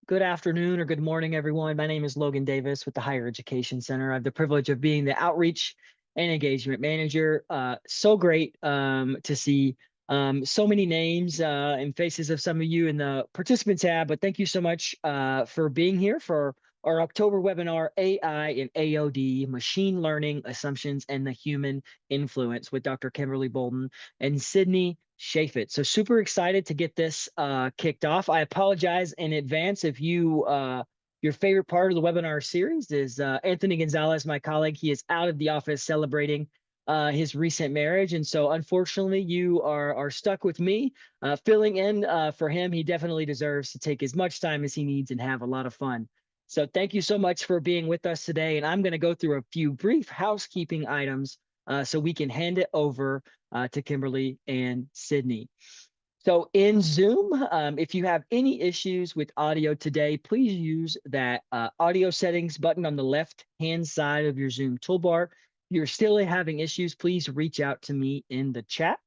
Good afternoon or good morning, everyone. My name is Logan Davis with the Higher Education Center. I have the privilege of being the Outreach and Engagement Manager. So great to see so many names and faces of some of you in the participant tab, but thank you so much for being here for our October webinar, AI and AOD, Machine Learning Assumptions and the Human Influence with Dr. Kimberly Boulden and Sydney Cheifetz. So super excited to get this kicked off. I apologize in advance if your favorite part of the webinar series is Anthony Gonzalez, my colleague. He is out of the office celebrating his recent marriage. And so unfortunately, you are stuck with me filling in for him. He definitely deserves to take as much time as he needs and have a lot of fun. So thank you so much for being with us today. And I'm going to go through a few brief housekeeping items so we can hand it over to Kimberly and Sydney. So in Zoom, if you have any issues with audio today, please use that audio settings button on the left-hand side of your Zoom toolbar. If you're still having issues, please reach out to me in the chat.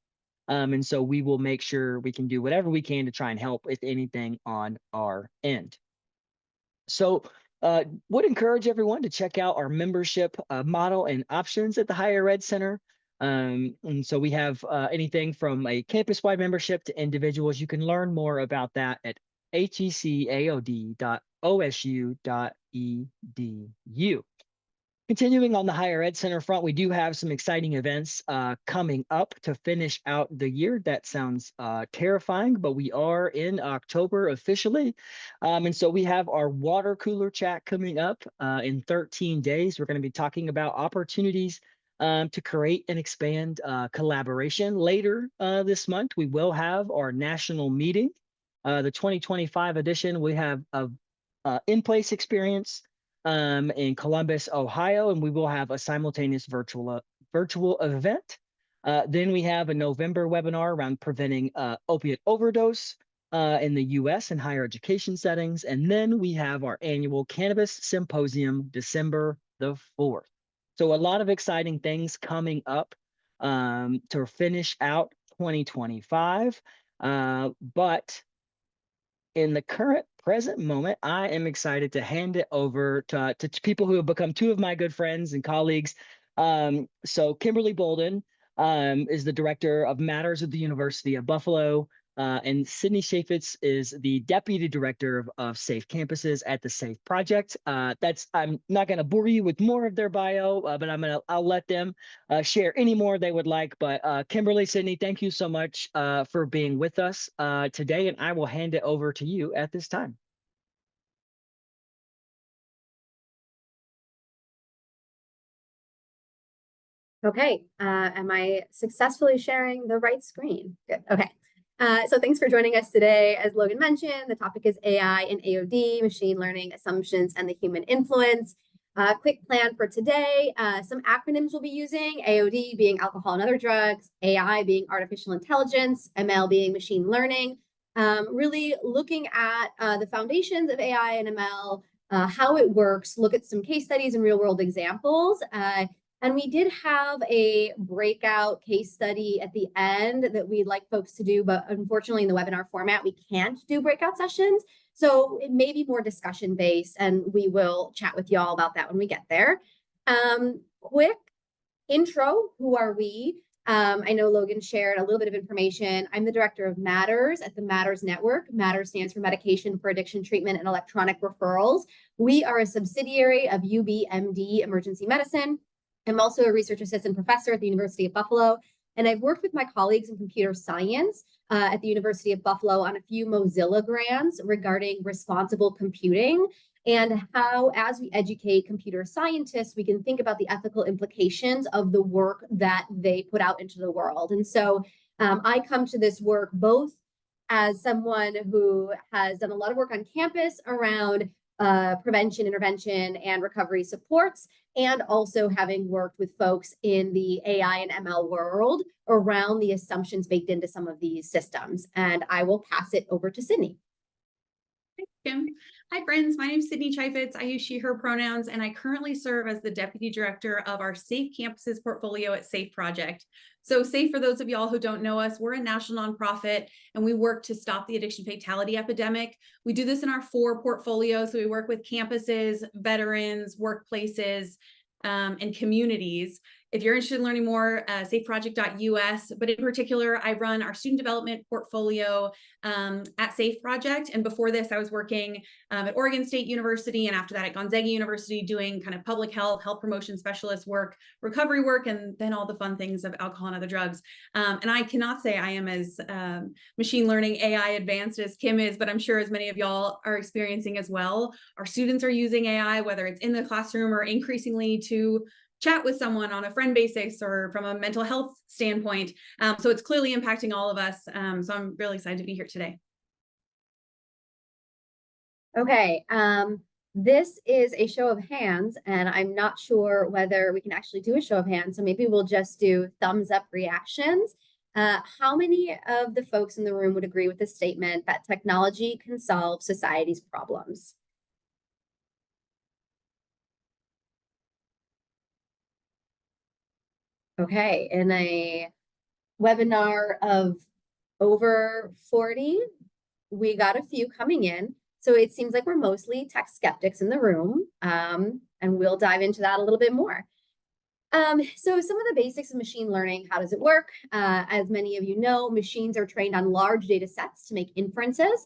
And so we will make sure we can do whatever we can to try and help with anything on our end. So would encourage everyone to check out our membership model and options at the Higher Ed Center. And so we have anything from a campus-wide membership to individuals. You can learn more about that at hecaod.osu.edu. Continuing on the Higher Ed Center front, we do have some exciting events coming up to finish out the year. That sounds terrifying, but we are in October officially. And so we have our water cooler chat coming up in 13 days. We're going to be talking about opportunities to create and expand collaboration. Later this month, we will have our national meeting. The 2025 edition, we have a in-place experience in Columbus, Ohio, and we will have a simultaneous virtual event. Then we have a November webinar around preventing opiate overdose in the U.S. and higher education settings. And then we have our annual Cannabis Symposium, December the 4th. So a lot of exciting things coming up to finish out 2025. But in the present moment, I am excited to hand it over to people who have become two of my good friends and colleagues. So Kimberly Boulden is the Director of Matters at the University of Buffalo, and Sydney Cheifetz is the Deputy Director of Safe Campuses at the Safe Project. I'm not going to bore you with more of their bio, but I'll let them share any more they would like. But Kimberly, Sydney, thank you so much for being with us today, and I will hand it over to you at this time. Okay, am I successfully sharing the right screen? Good, okay. So thanks for joining us today. As Logan mentioned, the topic is AI and AOD, machine learning assumptions and the human influence. Quick plan for today, some acronyms we'll be using, AOD being alcohol and other drugs, AI being artificial intelligence, ML being machine learning, really looking at the foundations of AI and ML, how it works, look at some case studies and real world examples. And we did have a breakout case study at the end that we'd like folks to do, but unfortunately in the webinar format, we can't do breakout sessions. So it may be more discussion based, and we will chat with y'all about that when we get there. Quick intro, who are we? I know Logan shared a little bit of information. I'm the Director of Matters at the Matters Network. Matters stands for Medication for Addiction Treatment and Electronic Referrals. We are a subsidiary of UBMD Emergency Medicine. I'm also a research assistant professor at the University of Buffalo, and I've worked with my colleagues in computer science at the University of Buffalo on a few Mozilla grants regarding responsible computing and how, as we educate computer scientists, we can think about the ethical implications of the work that they put out into the world. And so I come to this work both as someone who has done a lot of work on campus around prevention, intervention, and recovery supports, and also having worked with folks in the AI and ML world around the assumptions baked into some of these systems. And I will pass it over to Sydney. Kim. Hi, friends. My name is Sydney Cheifetz. I use she, her pronouns, and I currently serve as the Deputy Director of our Safe Campuses portfolio at Safe Project. So Safe, for those of y'all who don't know us, we're a national nonprofit, and we work to stop the addiction fatality epidemic. We do this in our 4 portfolios. So we work with campuses, veterans, workplaces, and communities. If you're interested in learning more, safeproject.us, but in particular, I run our student development portfolio at Safe Project. And before this, I was working at Oregon State University, and after that at Gonzaga University, doing kind of public health promotion specialist work, recovery work, and then all the fun things of alcohol and other drugs. And I cannot say I am as machine learning AI advanced as Kim is, but I'm sure as many of y'all are experiencing as well. Our students are using AI, whether it's in the classroom or increasingly to chat with someone on a friend basis or from a mental health standpoint. So it's clearly impacting all of us. So I'm really excited to be here today. Okay, this is a show of hands, and I'm not sure whether we can actually do a show of hands, so maybe we'll just do thumbs up reactions. How many of the folks in the room would agree with the statement that technology can solve society's problems? Okay, in a webinar of over 40, we got a few coming in. So it seems like we're mostly tech skeptics in the room, and we'll dive into that a little bit more. So some of the basics of machine learning, how does it work? As many of you know, machines are trained on large data sets to make inferences.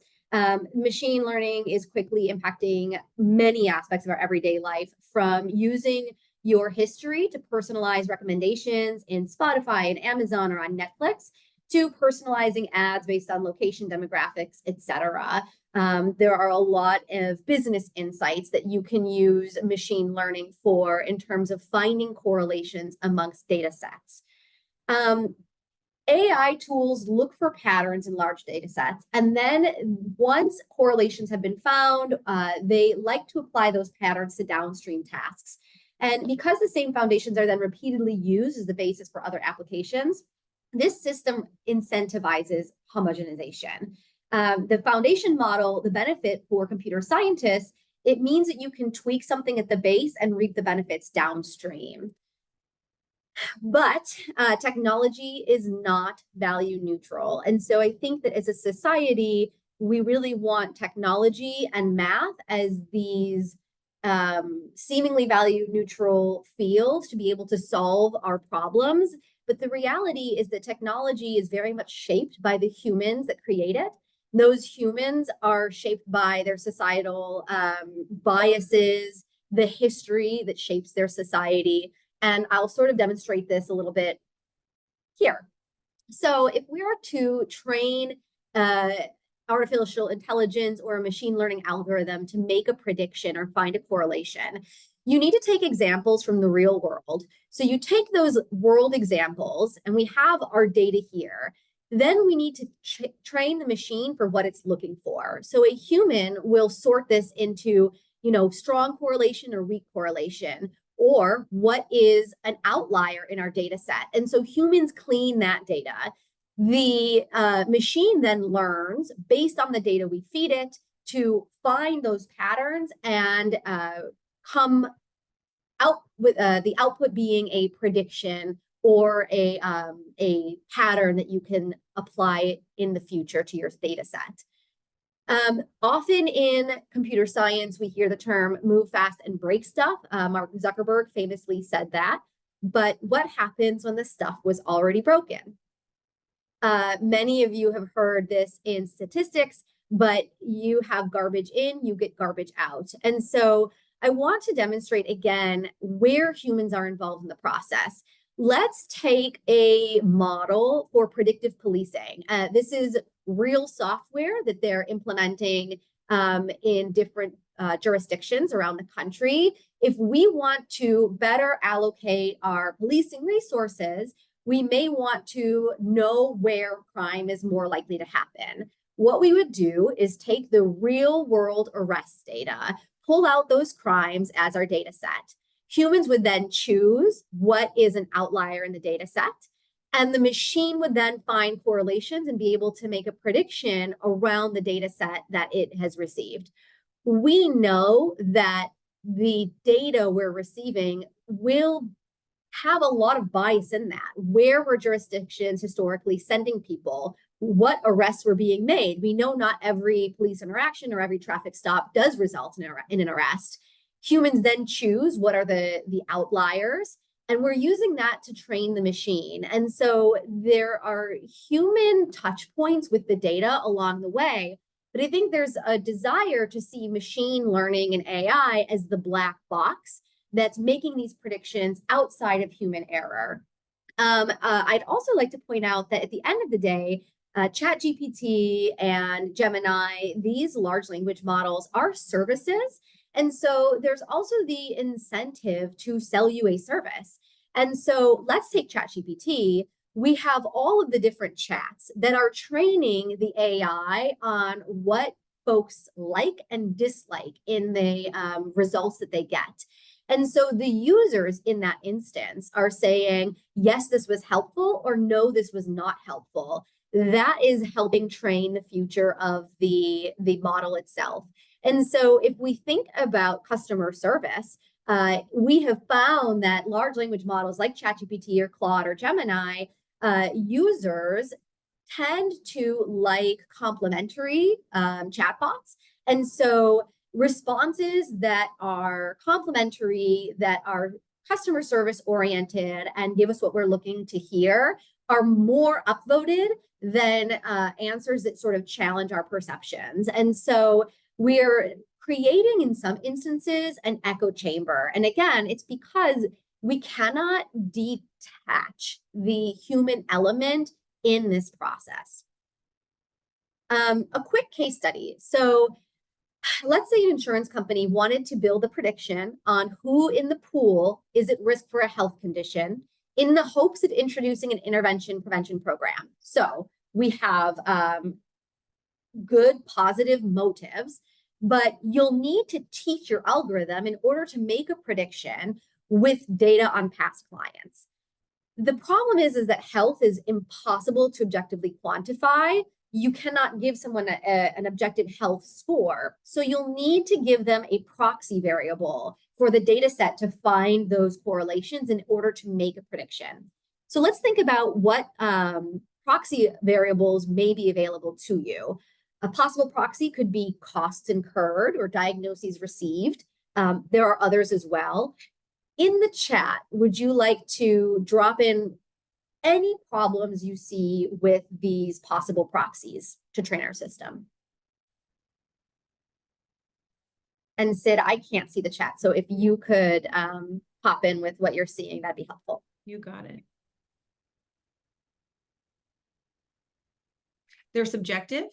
Machine learning is quickly impacting many aspects of our everyday life, from using your history to personalize recommendations in Spotify and Amazon or on Netflix, to personalizing ads based on location demographics, etc. There are a lot of business insights that you can use machine learning for in terms of finding correlations amongst data sets. AI tools look for patterns in large data sets, and then once correlations have been found, they like to apply those patterns to downstream tasks. And because the same foundations are then repeatedly used as the basis for other applications, this system incentivizes homogenization. The foundation model, the benefit for computer scientists, it means that you can tweak something at the base and reap the benefits downstream. But technology is not value neutral. And so I think that as a society, we really want technology and math as these seemingly value neutral fields to be able to solve our problems. But the reality is that technology is very much shaped by the humans that create it. Those humans are shaped by their societal biases, the history that shapes their society. And I'll sort of demonstrate this a little bit here. So if we are to train artificial intelligence or a machine learning algorithm to make a prediction or find a correlation, you need to take examples from the real world. So you take those world examples, and we have our data here. Then we need to train the machine for what it's looking for. So a human will sort this into, strong correlation or weak correlation, or what is an outlier in our data set. And so humans clean that data. The machine then learns based on the data we feed it to find those patterns and come out with the output being a prediction or a pattern that you can apply in the future to your data set. Often in computer science, we hear the term move fast and break stuff. Mark Zuckerberg famously said that. But what happens when the stuff was already broken? Many of you have heard this in statistics, but you have garbage in, you get garbage out. And so I want to demonstrate again where humans are involved in the process. Let's take a model for predictive policing. This is real software that they're implementing in different jurisdictions around the country. If we want to better allocate our policing resources, we may want to know where crime is more likely to happen. What we would do is take the real world arrest data, pull out those crimes as our data set. Humans would then choose what is an outlier in the data set. And the machine would then find correlations and be able to make a prediction around the data set that it has received. We know that the data we're receiving will have a lot of bias in that. Where were jurisdictions historically sending people? What arrests were being made? We know not every police interaction or every traffic stop does result in an arrest. Humans then choose what are the outliers, and we're using that to train the machine. And so there are human touch points with the data along the way, but I think there's a desire to see machine learning and AI as the black box that's making these predictions outside of human error. I'd also like to point out that at the end of the day, ChatGPT and Gemini, these large language models are services. And so there's also the incentive to sell you a service. And so let's take ChatGPT. We have all of the different chats that are training the AI on what folks like and dislike in the results that they get. And so the users in that instance are saying, yes, this was helpful, or no, this was not helpful. That is helping train the future of the model itself. And so if we think about customer service, we have found that large language models like ChatGPT or Claude or Gemini, users tend to like complimentary chatbots. And so responses that are complimentary, that are customer service oriented and give us what we're looking to hear are more upvoted than answers that sort of challenge our perceptions. And so we're creating, in some instances, an echo chamber. And again, it's because we cannot detach the human element in this process. A quick case study. So let's say an insurance company wanted to build a prediction on who in the pool is at risk for a health condition in the hopes of introducing an intervention prevention program. So we have good, positive motives, but you'll need to teach your algorithm in order to make a prediction with data on past clients. The problem is that health is impossible to objectively quantify. You cannot give someone an objective health score. So you'll need to give them a proxy variable for the data set to find those correlations in order to make a prediction. So let's think about what proxy variables may be available to you. A possible proxy could be costs incurred or diagnoses received. There are others as well. In the chat, would you like to drop in any problems you see with these possible proxies to train our system? And Sid, I can't see the chat, so if you could pop in with what you're seeing, that'd be helpful. You got it. They're subjective.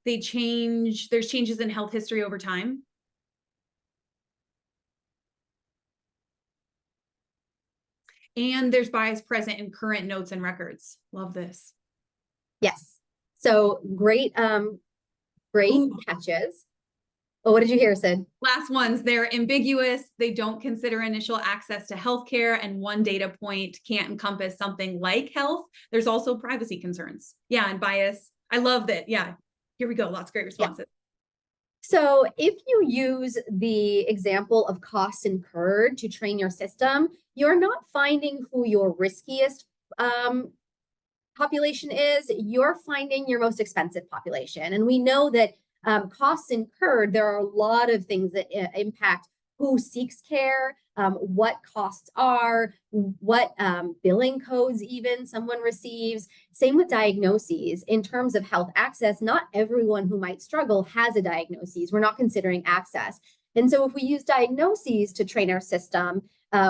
They change, there's changes in health history over time. And there's bias present in current notes and records. Love this. Yes. So great, great catches. Oh, what did you hear, Sid? Last ones, they're ambiguous. They don't consider initial access to healthcare, and one data point can't encompass something like health. There's also privacy concerns. Yeah, and bias. I love that. Yeah, here we go. Lots of great responses. Yeah. So if you use the example of costs incurred to train your system, you're not finding who your riskiest population is, you're finding your most expensive population. And we know that costs incurred, there are a lot of things that impact who seeks care, what costs are, what billing codes even someone receives. Same with diagnoses. In terms of health access, not everyone who might struggle has a diagnosis. We're not considering access. And so if we use diagnoses to train our system,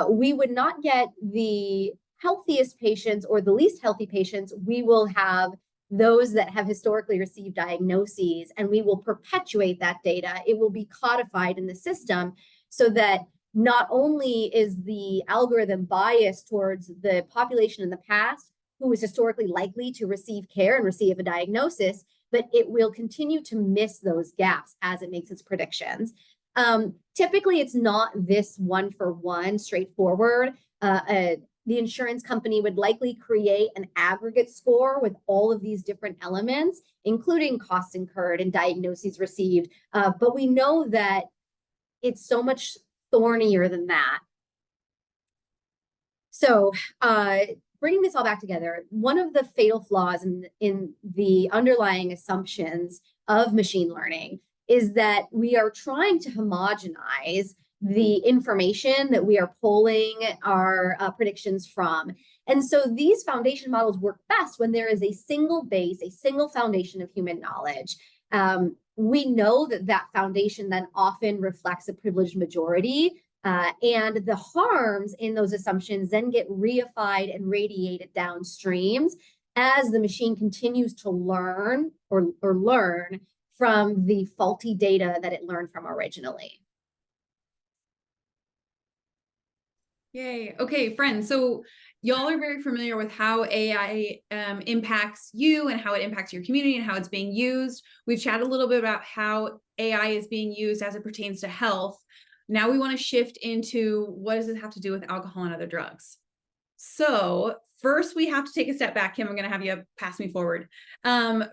we would not get the healthiest patients or the least healthy patients. We will have those that have historically received diagnoses, and we will perpetuate that data. It will be codified in the system so that not only is the algorithm biased towards the population in the past who is historically likely to receive care and receive a diagnosis, but it will continue to miss those gaps as it makes its predictions. Typically, it's not this one-for-one straightforward. the insurance company would likely create an aggregate score with all of these different elements, including costs incurred and diagnoses received. But we know that it's so much thornier than that. So bringing this all back together, one of the fatal flaws in the underlying assumptions of machine learning is that we are trying to homogenize the information that we are pulling our predictions from. And so these foundation models work best when there is a single base, a single foundation of human knowledge. We know that that foundation then often reflects a privileged majority, and the harms in those assumptions then get reified and radiated downstreams as the machine continues to learn or learn from the faulty data that it learned from originally. Yay. Okay, friends. So y'all are very familiar with how AI impacts you and how it impacts your community and how it's being used. We've chatted a little bit about how AI is being used as it pertains to health. Now we want to shift into what does it have to do with alcohol and other drugs? So first we have to take a step back. Kim, I'm going to have you pass me forward.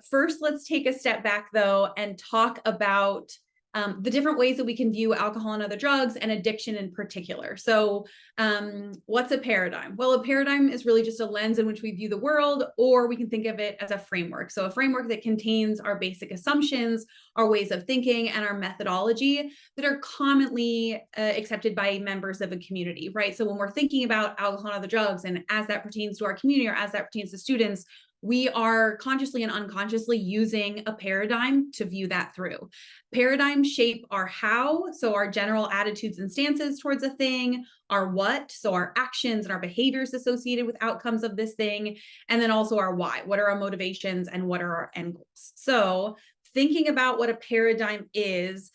First, let's take a step back though and talk about the different ways that we can view alcohol and other drugs and addiction in particular. So what's a paradigm? Well, a paradigm is really just a lens in which we view the world, or we can think of it as a framework. So a framework that contains our basic assumptions, our ways of thinking, and our methodology that are commonly accepted by members of a community, right? So when we're thinking about alcohol and other drugs, and as that pertains to our community or as that pertains to students, we are consciously and unconsciously using a paradigm to view that through. Paradigms shape our how, so our general attitudes and stances towards a thing, our what, so our actions and our behaviors associated with outcomes of this thing, and then also our why, what are our motivations and what are our end goals. So thinking about what a paradigm is,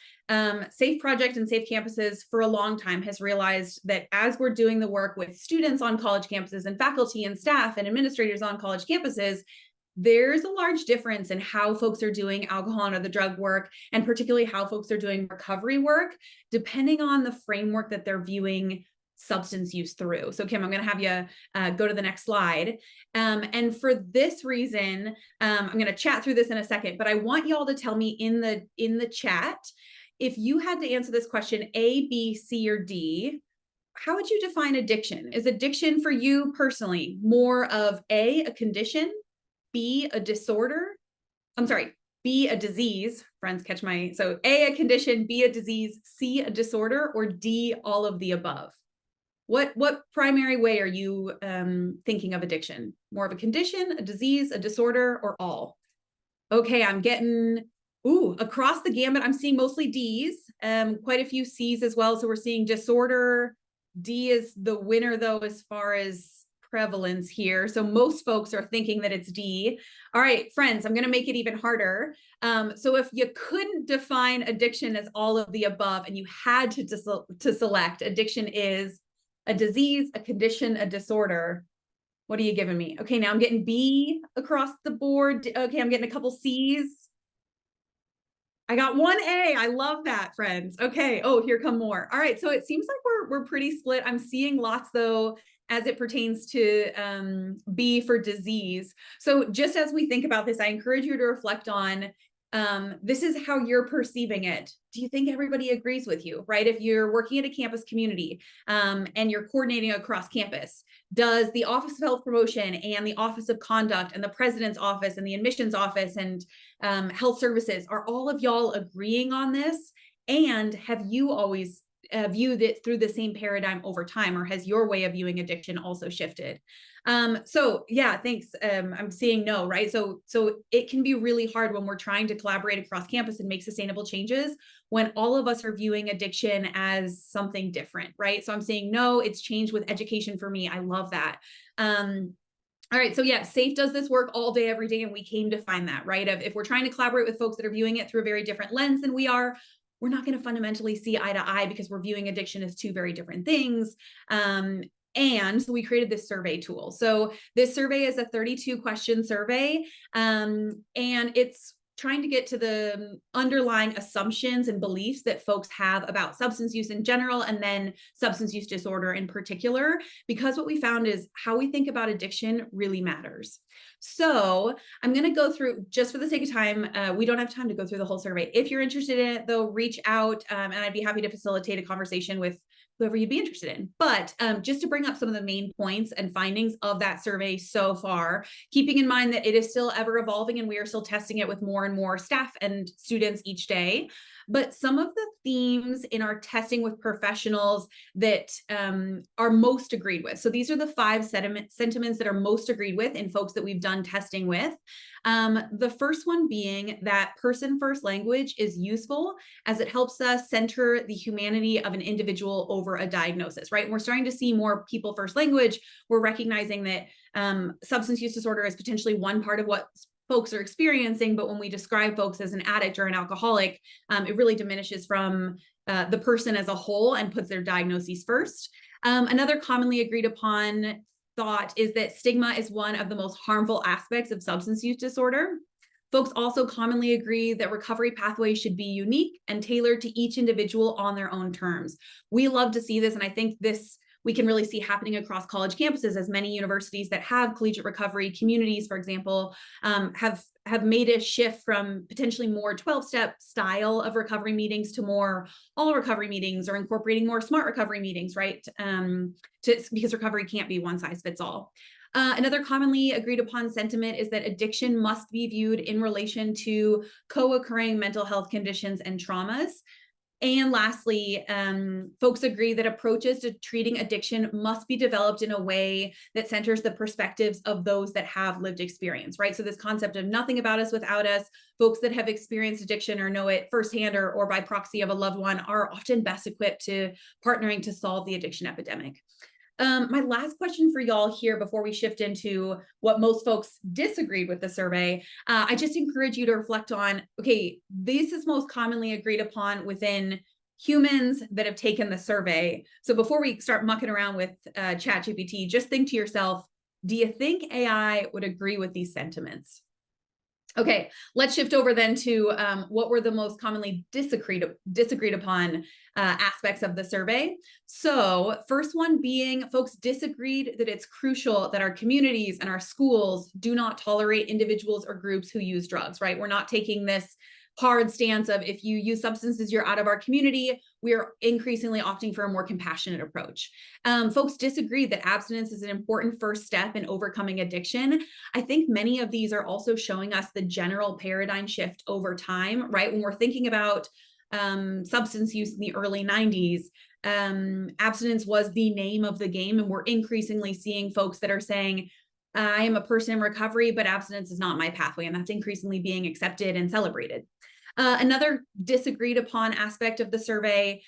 Safe Project and Safe Campuses for a long time has realized that as we're doing the work with students on college campuses and faculty and staff and administrators on college campuses, there's a large difference in how folks are doing alcohol and other drug work, and particularly how folks are doing recovery work, depending on the framework that they're viewing substance use through. So Kim, I'm going to have you go to the next slide. And for this reason, I'm going to chat through this in a second, but I want y'all to tell me in the chat, if you had to answer this question, A, B, C, or D, how would you define addiction? Is addiction for you personally more of A, a condition, B, a disorder? I'm sorry, B, a disease. Friends catch my, so A, a condition, B, a disease, C, a disorder, or D, all of the above? What primary way are you thinking of addiction? More of a condition, a disease, a disorder, or all? Okay, I'm getting, across the gamut, I'm seeing mostly Ds, quite a few Cs as well. So we're seeing disorder. D is the winner though, as far as prevalence here. So most folks are thinking that it's D. All right, friends, I'm going to make it even harder. So if you couldn't define addiction as all of the above and you had to select, addiction is a disease, a condition, a disorder, what are you giving me? Okay, now I'm getting B across the board. Okay, I'm getting a couple C's. I got one A. I love that, friends. Okay. Oh, here come more. All right. So it seems like we're pretty split. I'm seeing lots though, as it pertains to B for disease. So just as we think about this, I encourage you to reflect on this is how you're perceiving it. Do you think everybody agrees with you, right? If you're working at a campus community and you're coordinating across campus, does the Office of Health Promotion and the Office of Conduct and the President's Office and the Admissions Office and Health Services, are all of y'all agreeing on this? And have you always viewed it through the same paradigm over time, or has your way of viewing addiction also shifted? So yeah, thanks. I'm seeing no, right? So it can be really hard when we're trying to collaborate across campus and make sustainable changes when all of us are viewing addiction as something different, right? So I'm saying no, it's changed with education for me. I love that. All right, so yeah, SAFE does this work all day, every day, and we came to find that, right? If we're trying to collaborate with folks that are viewing it through a very different lens than we are, we're not going to fundamentally see eye to eye because we're viewing addiction as two very different things. And so we created this survey tool. So this survey is a 32 question survey, and it's trying to get to the underlying assumptions and beliefs that folks have about substance use in general, and then substance use disorder in particular, because what we found is how we think about addiction really matters. So I'm going to go through, just for the sake of time, we don't have time to go through the whole survey. If you're interested in it, though, reach out, and I'd be happy to facilitate a conversation with whoever you'd be interested in. But just to bring up some of the main points and findings of that survey so far, keeping in mind that it is still ever evolving and we are still testing it with more and more staff and students each day. But some of the themes in our testing with professionals that are most agreed with. So these are the 5 sentiments that are most agreed with in folks that we've done testing with. The first one being that person-first language is useful as it helps us center the humanity of an individual over a diagnosis, right? And we're starting to see more people-first language. We're recognizing that substance use disorder is potentially one part of what folks are experiencing, but when we describe folks as an addict or an alcoholic, it really diminishes from the person as a whole and puts their diagnoses first. Another commonly agreed upon thought is that stigma is one of the most harmful aspects of substance use disorder. Folks also commonly agree that recovery pathways should be unique and tailored to each individual on their own terms. We love to see this, and I think this we can really see happening across college campuses, as many universities that have collegiate recovery communities, for example, have made a shift from potentially more 12-step style of recovery meetings to more all recovery meetings, or incorporating more smart recovery meetings, right? Because recovery can't be one size fits all. Another commonly agreed upon sentiment is that addiction must be viewed in relation to co-occurring mental health conditions and traumas. And lastly, folks agree that approaches to treating addiction must be developed in a way that centers the perspectives of those that have lived experience, right? So this concept of nothing about us without us, folks that have experienced addiction or know it firsthand or by proxy of a loved one are often best equipped to partnering to solve the addiction epidemic. My last question for y'all here before we shift into what most folks disagreed with the survey, I just encourage you to reflect on, okay, this is most commonly agreed upon within humans that have taken the survey. So before we start mucking around with ChatGPT, just think to yourself, do you think AI would agree with these sentiments? Okay, let's shift over then to what were the most commonly disagreed upon aspects of the survey. So first one being, folks disagreed that it's crucial that our communities and our schools do not tolerate individuals or groups who use drugs, right? We're not taking this hard stance of if you use substances, you're out of our community. We are increasingly opting for a more compassionate approach. Folks disagree that abstinence is an important first step in overcoming addiction. I think many of these are also showing us the general paradigm shift over time, right? When we're thinking about substance use in the early 90s, abstinence was the name of the game. And we're increasingly seeing folks that are saying, I am a person in recovery, but abstinence is not my pathway. And that's increasingly being accepted and celebrated. Another disagreed upon aspect of the survey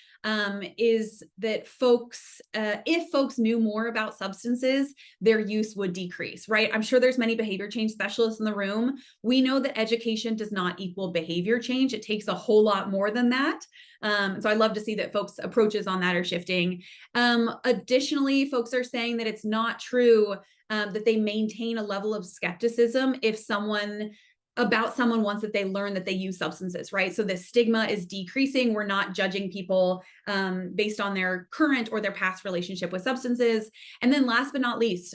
is that folks, if folks knew more about substances, their use would decrease, right? I'm sure there's many behavior change specialists in the room. We know that education does not equal behavior change. It takes a whole lot more than that. So I love to see that folks' approaches on that are shifting. Additionally, folks are saying that it's not true that they maintain a level of skepticism if someone once that they learn that they use substances, right? So the stigma is decreasing. We're not judging people based on their current or their past relationship with substances. And then last but not least,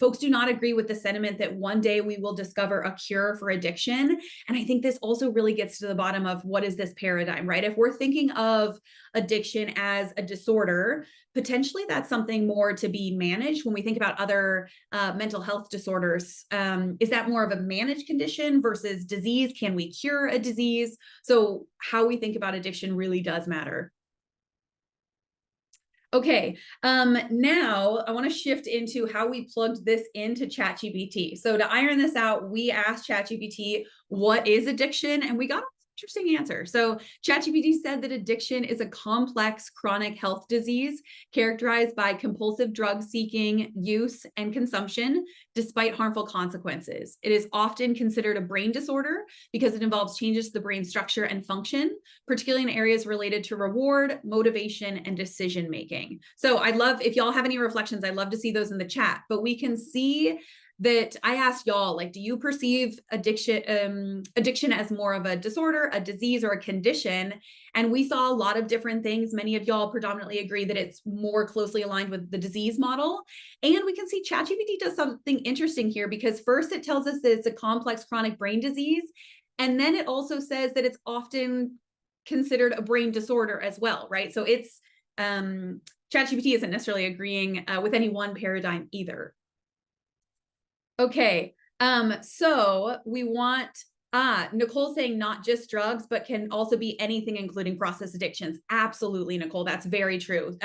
folks do not agree with the sentiment that one day we will discover a cure for addiction. And I think this also really gets to the bottom of what is this paradigm, right? If we're thinking of addiction as a disorder, potentially that's something more to be managed. When we think about other mental health disorders, is that more of a managed condition versus disease? Can we cure a disease? So how we think about addiction really does matter. Okay, now I want to shift into how we plugged this into ChatGPT. So to iron this out, we asked ChatGPT, what is addiction? And we got interesting answer. So ChatGPT said that addiction is a complex chronic health disease characterized by compulsive drug seeking, use, and consumption, despite harmful consequences. It is often considered a brain disorder because it involves changes to the brain structure and function, particularly in areas related to reward, motivation, and decision making. So I'd love, if y'all have any reflections, I'd love to see those in the chat, but we can see that I asked y'all, like, do you perceive addiction as more of a disorder, a disease, or a condition? And we saw a lot of different things. Many of y'all predominantly agree that it's more closely aligned with the disease model. And we can see ChatGPT does something interesting here, because first it tells us that it's a complex chronic brain disease. And then it also says that it's often considered a brain disorder as well, right? So it's ChatGPT isn't necessarily agreeing with any one paradigm either. Okay, so we want, Nicole saying not just drugs, but can also be anything, including process addictions. Absolutely, Nicole, that's very true.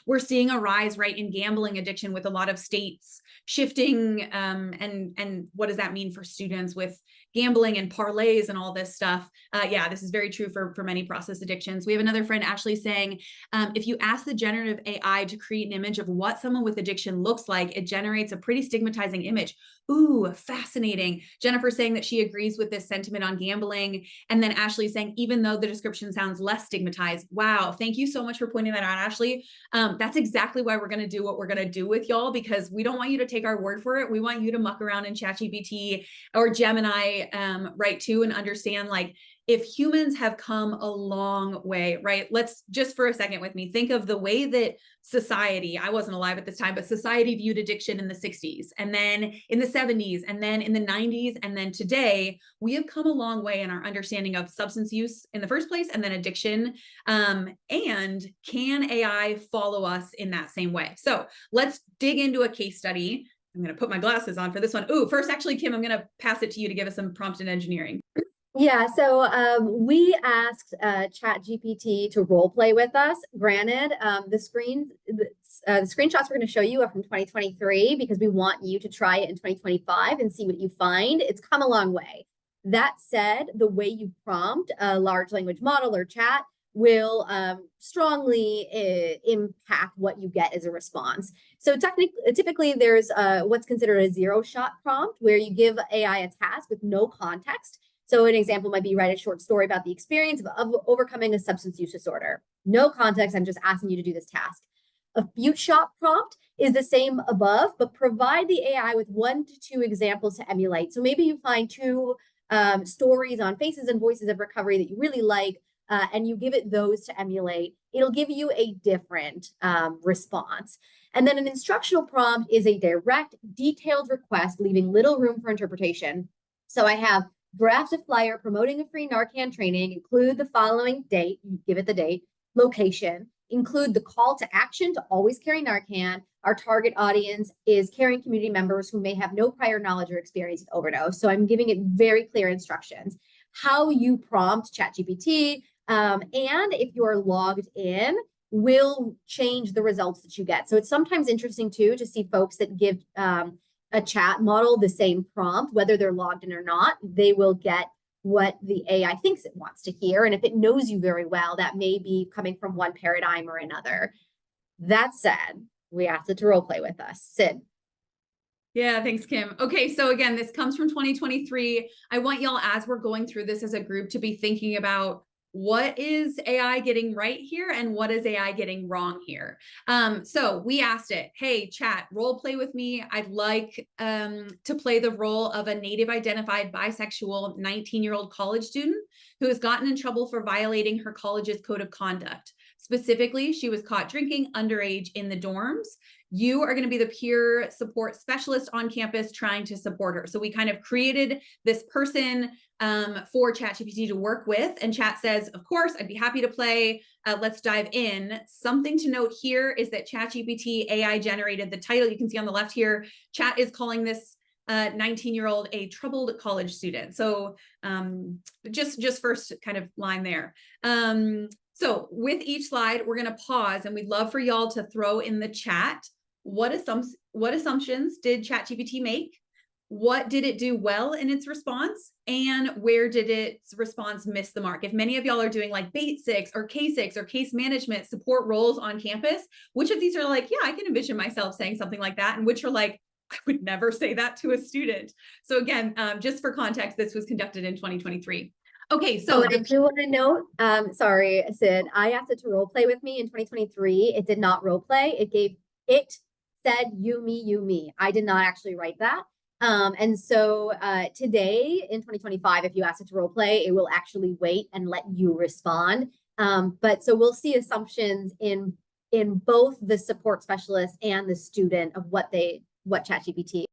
We're seeing a rise, right, in gambling addiction, with a lot of states shifting, and what does that mean for students with gambling and parlays and all this stuff? Yeah, this is very true for many process addictions. We have another friend, Ashley, saying, if you ask the generative AI to create an image of what someone with addiction looks like, it generates a pretty stigmatizing image. Ooh, fascinating. Jennifer saying that she agrees with this sentiment on gambling. And then Ashley saying, even though the description sounds less stigmatized. Wow, thank you so much for pointing that out, Ashley. That's exactly why we're going to do what we're going to do with y'all, because we don't want you to take our word for it. We want you to muck around in ChatGPT or Gemini, right, too, and understand, like, if humans have come a long way, right? Let's just for a second with me, think of the way that society, I wasn't alive at this time, but society viewed addiction in the 60s, and then in the 70s, and then in the 90s, and then today. We have come a long way in our understanding of substance use in the first place, and then addiction. And can AI follow us in that same way? So let's dig into a case study. I'm going to put my glasses on for this one. Ooh, first, actually, Kim, I'm going to pass it to you to give us some prompt and engineering. Yeah, so we asked ChatGPT to role play with us. Granted, the screenshots we're going to show you are from 2023, because we want you to try it in 2025 and see what you find. It's come a long way. That said, the way you prompt a large language model or chat will strongly impact what you get as a response. So typically there's what's considered a zero-shot prompt, where you give AI a task with no context. So an example might be write a short story about the experience of overcoming a substance use disorder. No context, I'm just asking you to do this task. A few-shot prompt is the same above, but provide the AI with 1 to 2 examples to emulate. So maybe you find 2 stories on faces and voices of recovery that you really like, and you give it those to emulate. It'll give you a different response. And then an instructional prompt is a direct, detailed request, leaving little room for interpretation. So I have draft a flyer promoting a free Narcan training, include the following date, you give it the date, location, include the call to action to always carry Narcan. Our target audience is caring community members who may have no prior knowledge or experience with overdose. So I'm giving it very clear instructions. How you prompt ChatGPT, and if you're logged in, will change the results that you get. So it's sometimes interesting too to see folks that give a chat model the same prompt, whether they're logged in or not, they will get what the AI thinks it wants to hear. And if it knows you very well, that may be coming from one paradigm or another. That said, we asked it to role play with us. Sid. Yeah, thanks, Kim. Okay, so again, this comes from 2023. I want y'all, as we're going through this as a group, to be thinking about what is AI getting right here and what is AI getting wrong here. So we asked it, hey, chat, role play with me. I'd like to play the role of a native identified bisexual 19-year-old college student who has gotten in trouble for violating her college's code of conduct. Specifically, she was caught drinking underage in the dorms. You are going to be the peer support specialist on campus trying to support her. So we kind of created this person for ChatGPT to work with. And chat says, of course, I'd be happy to play. Let's dive in. Something to note here is that ChatGPT AI generated the title. You can see on the left here, chat is calling this 19-year-old a troubled college student. So just first kind of line there. So with each slide, we're going to pause, and we'd love for y'all to throw in the chat, what assumptions did ChatGPT make? What did it do well in its response? And where did its response miss the mark? If many of y'all are doing like basics or K6 or case management support roles on campus, which of these are like, yeah, I can envision myself saying something like that, and which are like, I would never say that to a student. So again, just for context, this was conducted in 2023. Okay, so I do want to note, sorry, Sid, I asked it to role play with me in 2023. It did not role play. It said you, me. I did not actually write that. And so today in 2025, if you ask it to role play, it will actually wait and let you respond. But so we'll see assumptions in both the support specialist and the student of what ChatGPT.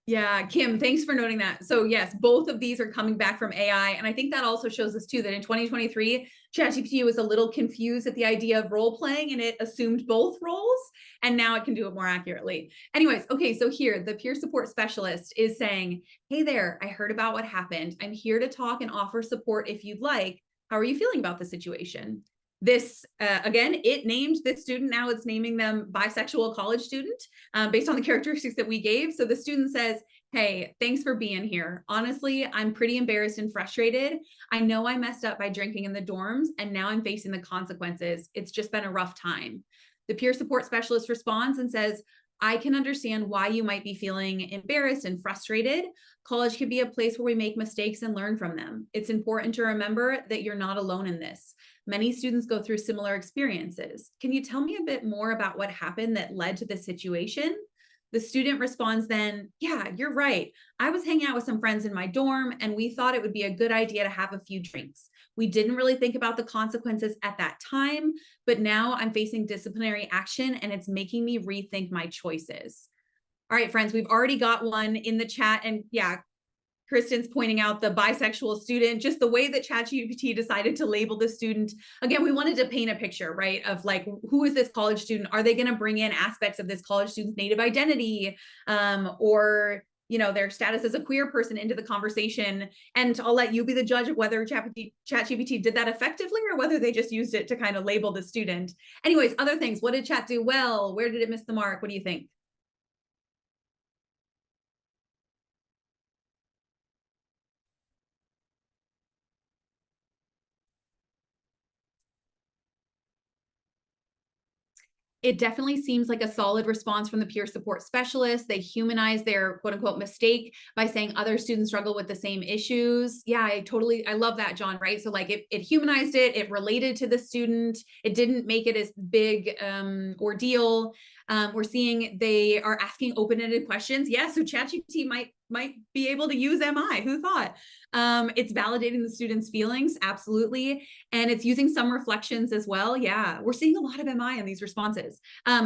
Yeah, Kim, thanks for noting that. So yes, both of these are coming back from AI. And I think that also shows us too, that in 2023, ChatGPT was a little confused at the idea of role playing and it assumed both roles. And now it can do it more accurately. Anyways, okay, so here the peer support specialist is saying, hey there, I heard about what happened. I'm here to talk and offer support if you'd like. How are you feeling about the situation? This, again, it named this student, now it's naming them bisexual college student based on the characteristics that we gave. So the student says, hey, thanks for being here. Honestly, I'm pretty embarrassed and frustrated. I know I messed up by drinking in the dorms and now I'm facing the consequences. It's just been a rough time. The peer support specialist responds and says, I can understand why you might be feeling embarrassed and frustrated. College can be a place where we make mistakes and learn from them. It's important to remember that you're not alone in this. Many students go through similar experiences. Can you tell me a bit more about what happened that led to this situation? The student responds then, yeah, you're right. I was hanging out with some friends in my dorm and we thought it would be a good idea to have a few drinks. We didn't really think about the consequences at that time, but now I'm facing disciplinary action and it's making me rethink my choices. All right, friends, we've already got one in the chat. And yeah, Kristen's pointing out the bisexual student, just the way that ChatGPT decided to label the student. Again, we wanted to paint a picture, right, of like, who is this college student? Are they going to bring in aspects of this college student's native identity or, you know, their status as a queer person into the conversation? And I'll let you be the judge of whether ChatGPT did that effectively or whether they just used it to kind of label the student. Anyways, other things. What did Chat do well? Where did it miss the mark? What do you think? It definitely seems like a solid response from the peer support specialist. They humanize their quote unquote mistake by saying other students struggle with the same issues. Yeah, I love that, John, right? So like it humanized it, it related to the student. It didn't make it as big ordeal. We're seeing they are asking open-ended questions. Yeah, so ChatGPT might be able to use MI. Who thought? It's validating the students' feelings, absolutely. And it's using some reflections as well. Yeah, we're seeing a lot of MI in these responses.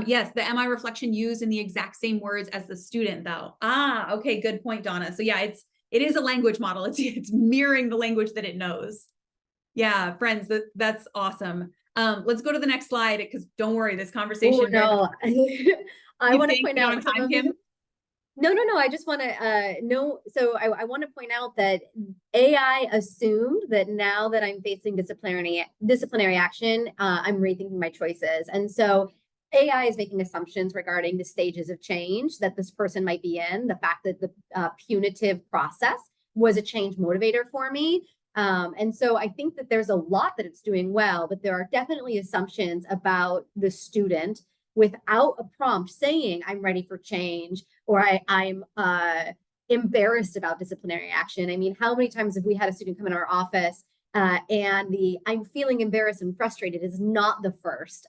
Yes, the MI reflection used in the exact same words as the student though. Ah, okay, good point, Donna. So yeah, it is a language model. It's mirroring the language that it knows. Yeah, friends, that's awesome. Let's go to the next slide because don't worry, this conversation. Oh, no. I want to point out on time, Kim? No. I just want to know. So I want to point out that AI assumed that now that I'm facing disciplinary action, I'm rethinking my choices. And so AI is making assumptions regarding the stages of change that this person might be in, the fact that the punitive process was a change motivator for me. And so I think that there's a lot that it's doing well, but there are definitely assumptions about the student without a prompt saying I'm ready for change or I'm embarrassed about disciplinary action. I mean, how many times have we had a student come in our office and the I'm feeling embarrassed and frustrated is not the first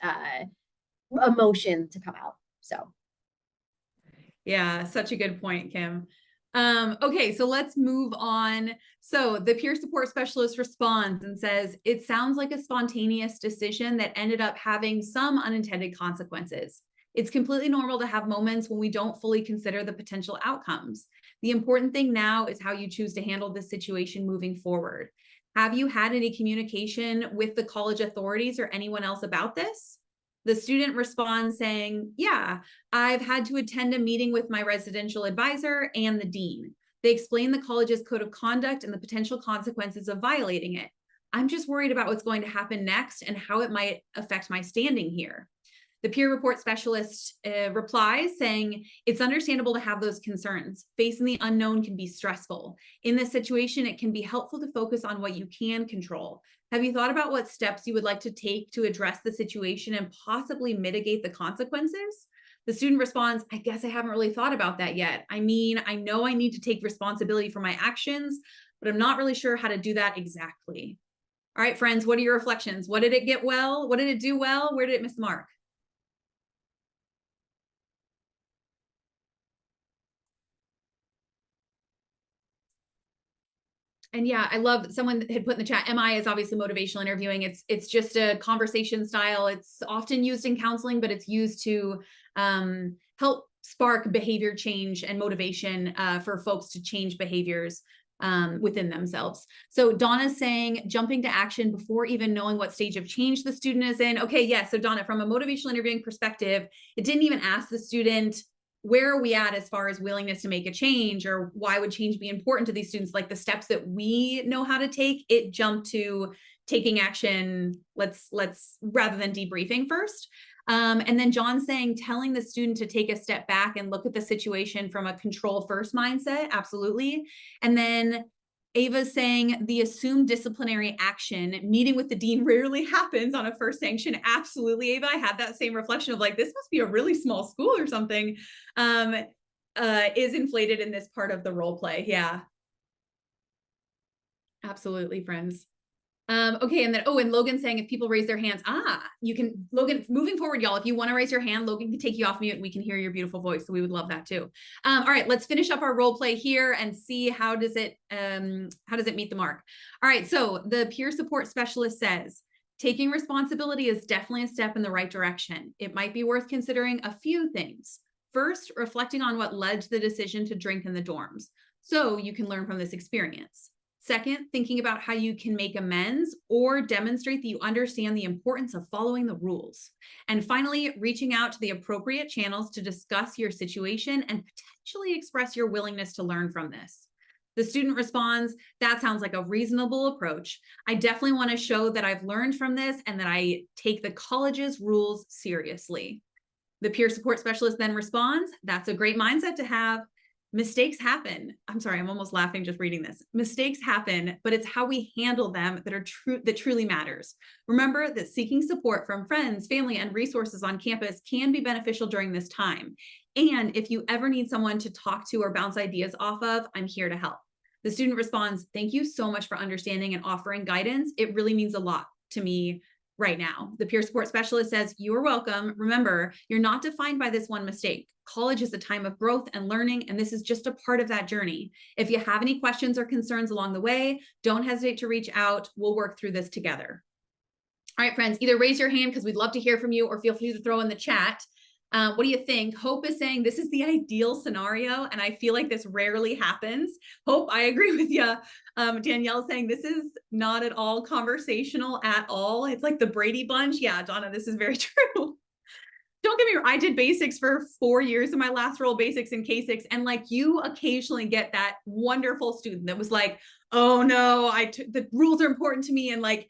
emotion to come out. So yeah, such a good point, Kim. Okay, so let's move on. So the peer support specialist responds and says, it sounds like a spontaneous decision that ended up having some unintended consequences. It's completely normal to have moments when we don't fully consider the potential outcomes. The important thing now is how you choose to handle this situation moving forward. Have you had any communication with the college authorities or anyone else about this? The student responds saying, yeah, I've had to attend a meeting with my residential advisor and the dean. They explain the college's code of conduct and the potential consequences of violating it. I'm just worried about what's going to happen next and how it might affect my standing here. The peer report specialist replies saying, it's understandable to have those concerns. Facing the unknown can be stressful. In this situation, it can be helpful to focus on what you can control. Have you thought about what steps you would like to take to address the situation and possibly mitigate the consequences? The student responds, I guess I haven't really thought about that yet. I mean, I know I need to take responsibility for my actions, but I'm not really sure how to do that exactly. All right, friends, what are your reflections? What did it get well? What did it do well? Where did it miss the mark? And yeah, I love someone had put in the chat, MI is obviously motivational interviewing. It's just a conversation style. It's often used in counseling, but it's used to help spark behavior change and motivation for folks to change behaviors within themselves. So Donna's saying jumping to action before even knowing what stage of change the student is in. Okay, yes. So Donna, from a motivational interviewing perspective, it didn't even ask the student, where are we at as far as willingness to make a change, or why would change be important to these students? Like the steps that we know how to take, it jumped to taking action. Let's rather than debriefing first. And then John's saying, telling the student to take a step back and look at the situation from a control first mindset. Absolutely. And then Ava's saying the assumed disciplinary action, meeting with the dean rarely happens on a first sanction. Absolutely, Ava. I had that same reflection of like, this must be a really small school or something, is inflated in this part of the role play. Yeah. Absolutely, friends. Okay, and then, oh, and Logan's saying if people raise their hands, you can, Logan, moving forward, y'all, if you want to raise your hand, Logan can take you off mute and we can hear your beautiful voice. So we would love that too. All right, let's finish up our role play here and see how does it meet the mark. All right, so the peer support specialist says, taking responsibility is definitely a step in the right direction. It might be worth considering a few things. First, reflecting on what led to the decision to drink in the dorms, so you can learn from this experience. Second, thinking about how you can make amends or demonstrate that you understand the importance of following the rules. And finally, reaching out to the appropriate channels to discuss your situation and potentially express your willingness to learn from this. The student responds, that sounds like a reasonable approach. I definitely want to show that I've learned from this and that I take the college's rules seriously. The peer support specialist then responds, that's a great mindset to have. Mistakes happen. I'm sorry, I'm almost laughing just reading this. Mistakes happen, but it's how we handle them that truly matters. Remember that seeking support from friends, family, and resources on campus can be beneficial during this time. And if you ever need someone to talk to or bounce ideas off of, I'm here to help. The student responds, thank you so much for understanding and offering guidance. It really means a lot to me right now. The peer support specialist says, you're welcome. Remember, you're not defined by this one mistake. College is a time of growth and learning, and this is just a part of that journey. If you have any questions or concerns along the way, don't hesitate to reach out. We'll work through this together. All right, friends, either raise your hand because we'd love to hear from you, or feel free to throw in the chat. What do you think? Hope is saying this is the ideal scenario, and I feel like this rarely happens. Hope, I agree with you. Danielle saying this is not at all conversational at all. It's like the Brady Bunch. Yeah, Donna, this is very true. Don't get me wrong, I did basics for 4 years in my last role, basics and K6, and like you occasionally get that wonderful student that was like, oh no, the rules are important to me. And like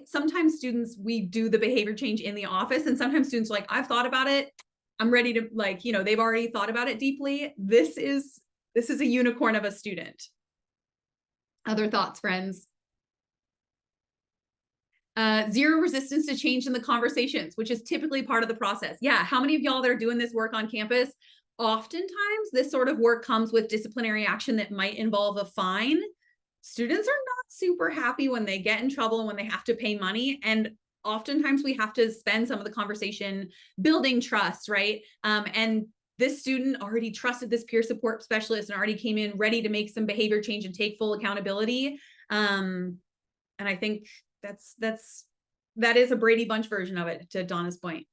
sometimes students, we do the behavior change in the office, and sometimes students are like, I've thought about it. I'm ready to, like, they've already thought about it deeply. This is a unicorn of a student. Other thoughts, friends? Zero resistance to change in the conversations, which is typically part of the process. Yeah, how many of y'all that are doing this work on campus, oftentimes this sort of work comes with disciplinary action that might involve a fine. Students are not super happy when they get in trouble and when they have to pay money. And oftentimes we have to spend some of the conversation building trust, right? And this student already trusted this peer support specialist and already came in ready to make some behavior change and take full accountability. And I think that is a Brady Bunch version of it, to Donna's point.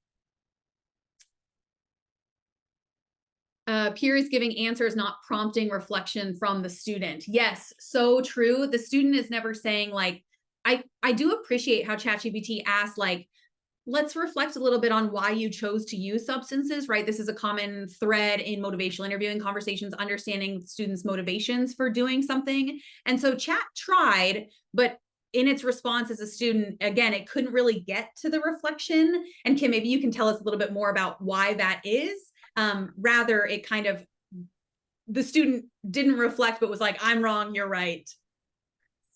Peer is giving answers, not prompting reflection from the student. Yes, so true. The student is never saying like, I do appreciate how ChatGPT asks, like, let's reflect a little bit on why you chose to use substances, right? This is a common thread in motivational interviewing conversations, understanding students' motivations for doing something. And so chat tried, but in its response as a student, again, it couldn't really get to the reflection. And Kim, maybe you can tell us a little bit more about why that is. Rather, it kind of, the student didn't reflect, but was like, I'm wrong, you're right.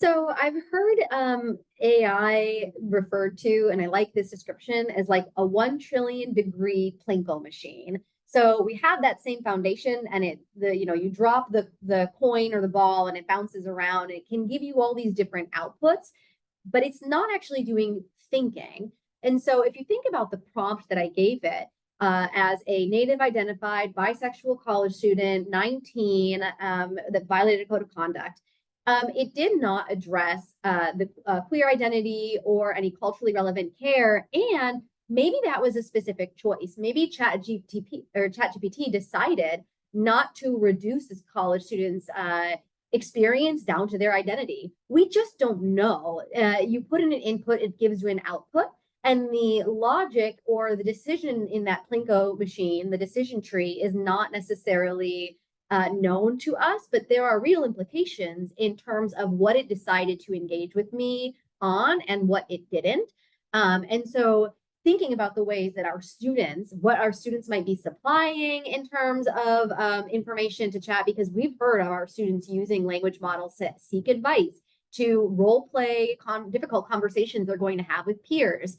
So I've heard AI referred to, and I like this description, as like a 1 trillion degree Plinko machine. So we have that same foundation, and you drop the coin or the ball and it bounces around. It can give you all these different outputs, but it's not actually doing thinking. And so if you think about the prompt that I gave it, as a native identified bisexual college student, 19, that violated a code of conduct, It did not address the queer identity or any culturally relevant care, and maybe that was a specific choice. Maybe ChatGPT decided not to reduce this college students' experience down to their identity. We just don't know. You put in an input, it gives you an output, and the logic or the decision in that Plinko machine, the decision tree, is not necessarily known to us, but there are real implications in terms of what it decided to engage with me on and what it didn't. And so thinking about the ways that what our students might be supplying in terms of information to chat, because we've heard of our students using language models to seek advice, to role play difficult conversations they're going to have with peers,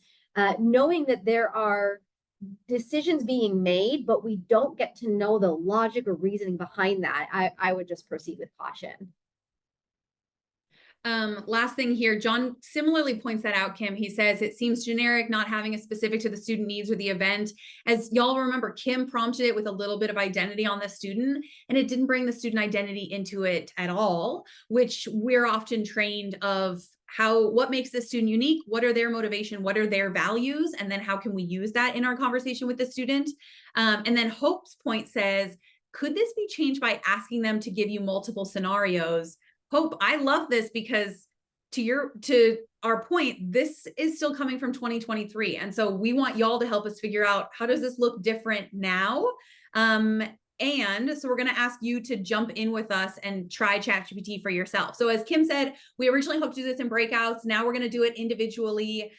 knowing that there are decisions being made, but we don't get to know the logic or reasoning behind that. I would just proceed with caution. Last thing here, John similarly points that out, Kim. He says it seems generic, not having a specific to the student needs or the event. As y'all remember, Kim prompted it with a little bit of identity on the student, and it didn't bring the student identity into it at all, which we're often trained of what makes this student unique, what are their motivation, what are their values, and then how can we use that in our conversation with the student. And then Hope's point says, could this be changed by asking them to give you multiple scenarios? Hope, I love this because to our point, this is still coming from 2023. And so we want y'all to help us figure out, how does this look different now? And so we're going to ask you to jump in with us and try ChatGPT for yourself. So as Kim said, we originally hoped to do this in breakouts. Now we're going to do it individually.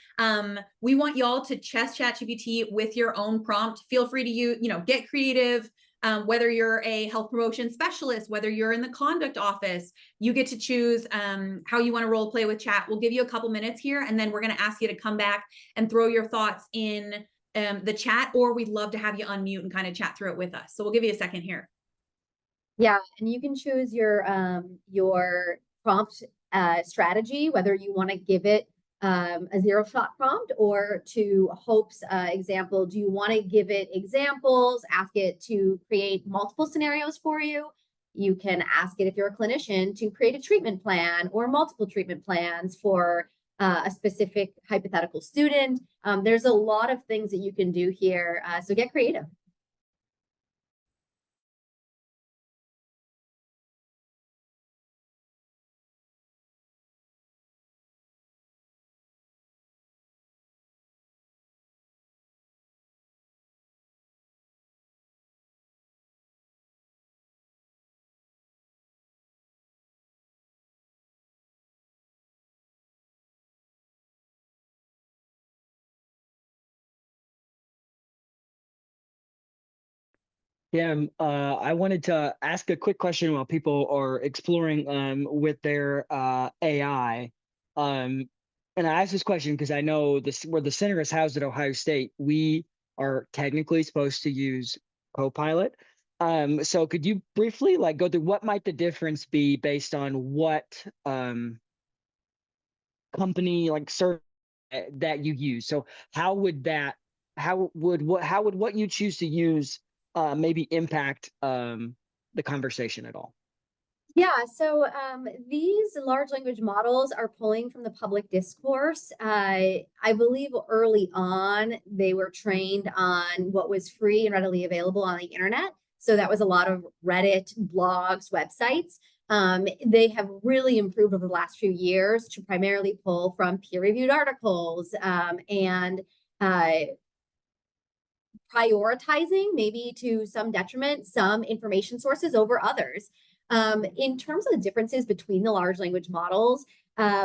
We want y'all to test ChatGPT with your own prompt. Feel free to get creative. Whether you're a health promotion specialist, whether you're in the conduct office, you get to choose how you want to role play with chat. We'll give you a couple minutes here, and then we're going to ask you to come back and throw your thoughts in the chat, or we'd love to have you unmute and kind of chat through it with us. So we'll give you a second here. Yeah, and you can choose your prompt strategy, whether you want to give it a zero-shot prompt, or to Hope's example, do you want to give it examples, ask it to create multiple scenarios for you? You can ask it, if you're a clinician, to create a treatment plan or multiple treatment plans for a specific hypothetical student. There's a lot of things that you can do here, so get creative. Yeah, I wanted to ask a quick question while people are exploring with their AI. And I asked this question because I know where the center is housed at Ohio State, we are technically supposed to use Copilot. So could you briefly go through what might the difference be based on what company service that you use? So how would what you choose to use maybe impact the conversation at all? Yeah, so these large language models are pulling from the public discourse. I believe early on, they were trained on what was free and readily available on the internet. So that was a lot of Reddit, blogs, websites. They have really improved over the last few years to primarily pull from peer-reviewed articles and prioritizing, maybe to some detriment, some information sources over others. In terms of the differences between the large language models,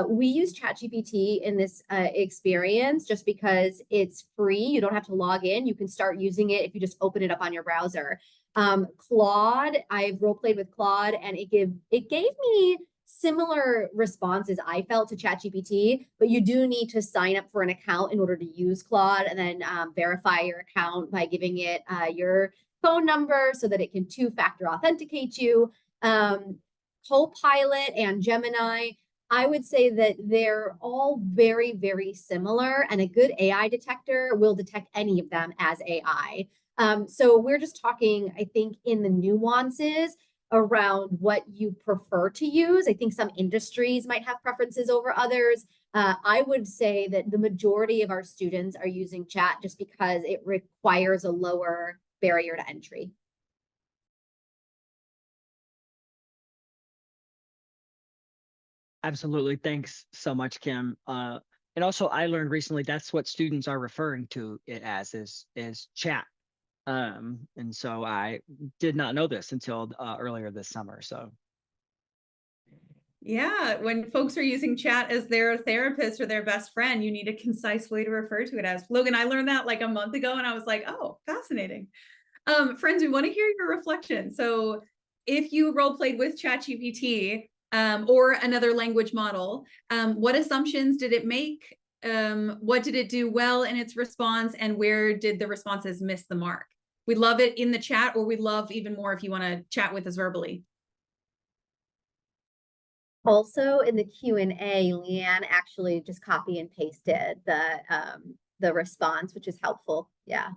we use ChatGPT in this experience just because it's free. You don't have to log in. You can start using it if you just open it up on your browser. Claude, I've role played with Claude, and it gave me similar responses I felt to ChatGPT, but you do need to sign up for an account in order to use Claude, and then verify your account by giving it your phone number so that it can two-factor authenticate you. Copilot and Gemini, I would say that they're all very, very similar, and a good AI detector will detect any of them as AI. So we're just talking, I think, in the nuances around what you prefer to use. I think some industries might have preferences over others. I would say that the majority of our students are using chat just because it requires a lower barrier to entry. Absolutely. Thanks so much, Kim. And also, I learned recently that's what students are referring to it as is chat. And so I did not know this until earlier this summer. So Yeah, when folks are using chat as their therapist or their best friend, you need a concise way to refer to it as. Logan, I learned that like a month ago, and I was like, oh, fascinating. Friends, we want to hear your reflection. So if you role played with ChatGPT or another language model, what assumptions did it make? What did it do well in its response? And where did the responses miss the mark? We'd love it in the chat, or we'd love even more if you want to chat with us verbally. Also in the Q&A, Leanne actually just copy and pasted the response, which is helpful. Yeah.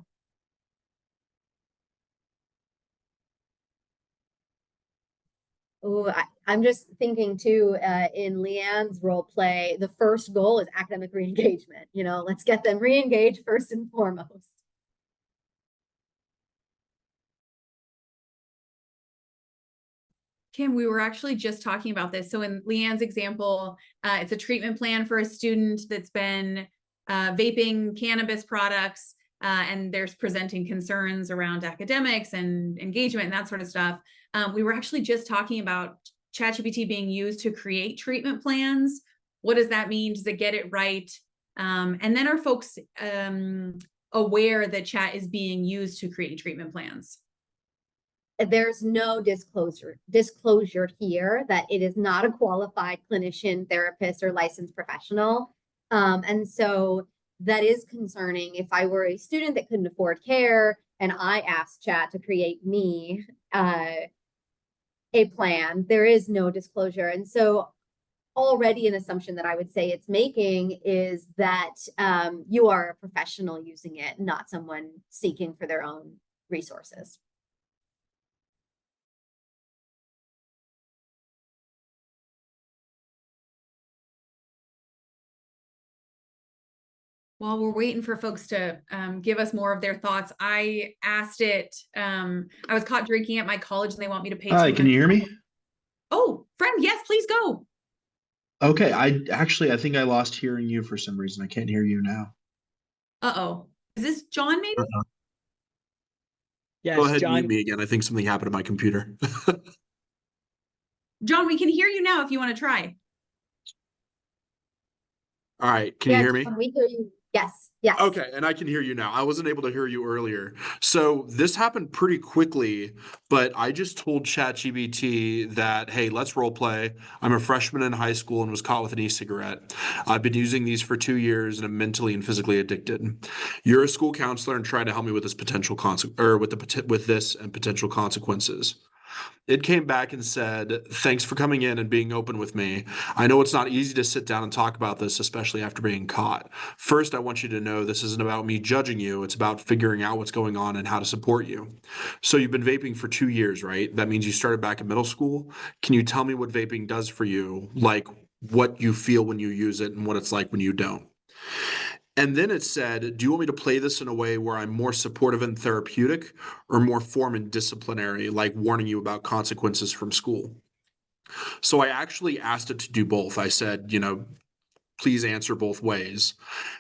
Oh, I'm just thinking too, in Leanne's role play, the first goal is academic re-engagement. You know, let's get them re-engaged first and foremost. Kim, we were actually just talking about this. So in Leanne's example, it's a treatment plan for a student that's been vaping cannabis products, and there's presenting concerns around academics and engagement and that sort of stuff. We were actually just talking about ChatGPT being used to create treatment plans. What does that mean? Does it get it right? And then are folks aware that chat is being used to create treatment plans? There's no disclosure here that it is not a qualified clinician, therapist, or licensed professional. And so that is concerning. If I were a student that couldn't afford care and I asked chat to create me a plan, there is no disclosure. And so already an assumption that I would say it's making is that you are a professional using it, not someone seeking for their own resources. While we're waiting for folks to give us more of their thoughts, I asked it, I was caught drinking at my college and they want me to pay. Hi, can you hear me? Oh, friend, yes, please go. Okay, I think I lost hearing you for some reason. I can't hear you now. Uh-oh. Is this John maybe? yes, Go ahead John. and mute me again. I think something happened to my computer. John, we can hear you now if you want to try. All right, can you hear me? We hear you. Yes, yes. Okay, and I can hear you now. I wasn't able to hear you earlier. So this happened pretty quickly, but I just told ChatGPT that, hey, let's role play. I'm a freshman in high school and was caught with an e-cigarette. I've been using these for 2 years and I'm mentally and physically addicted. You're a school counselor and trying to help me with this potential with this and potential consequences. It came back and said, thanks for coming in and being open with me. I know it's not easy to sit down and talk about this, especially after being caught. First, I want you to know this isn't about me judging you. It's about figuring out what's going on and how to support you. So you've been vaping for 2 years, right? That means you started back in middle school. Can you tell me what vaping does for you? Like what you feel when you use it and what it's like when you don't? And then it said, do you want me to play this in a way where I'm more supportive and therapeutic or more form and disciplinary, like warning you about consequences from school? So I actually asked it to do both. I said, please answer both ways.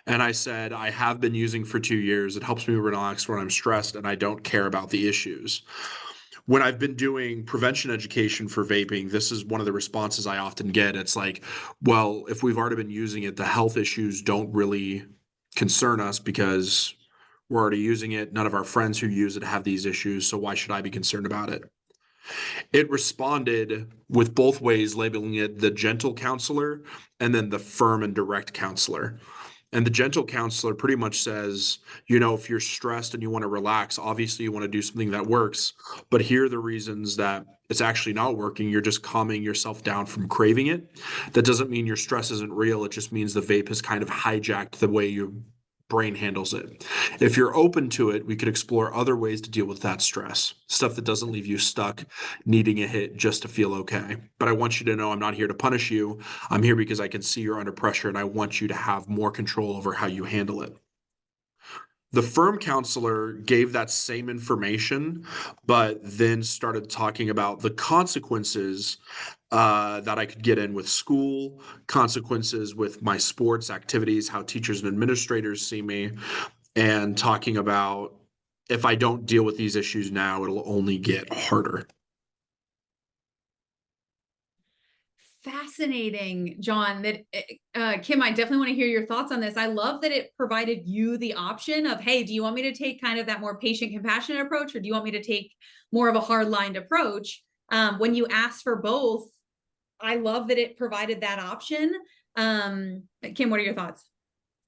And I said, I have been using for 2 years. It helps me relax when I'm stressed and I don't care about the issues. When I've been doing prevention education for vaping, this is one of the responses I often get. It's like, well, if we've already been using it, the health issues don't really concern us because we're already using it. None of our friends who use it have these issues, so why should I be concerned about it? It responded with both ways, labeling it the gentle counselor and then the firm and direct counselor. And the gentle counselor pretty much says, if you're stressed and you want to relax, obviously you want to do something that works, but here are the reasons that it's actually not working. You're just calming yourself down from craving it. That doesn't mean your stress isn't real. It just means the vape has kind of hijacked the way your brain handles it. If you're open to it, we could explore other ways to deal with that stress, stuff that doesn't leave you stuck needing a hit just to feel okay. But I want you to know I'm not here to punish you. I'm here because I can see you're under pressure and I want you to have more control over how you handle it. The firm counselor gave that same information, but then started talking about the consequences that I could get in with school, consequences with my sports activities, how teachers and administrators see me, and talking about if I don't deal with these issues now, it'll only get harder. Fascinating, John. That Kim, I definitely want to hear your thoughts on this. I love that it provided you the option of, hey, do you want me to take kind of that more patient, compassionate approach, or do you want me to take more of a hard-lined approach? When you asked for both, I love that it provided that option. Kim, what are your thoughts?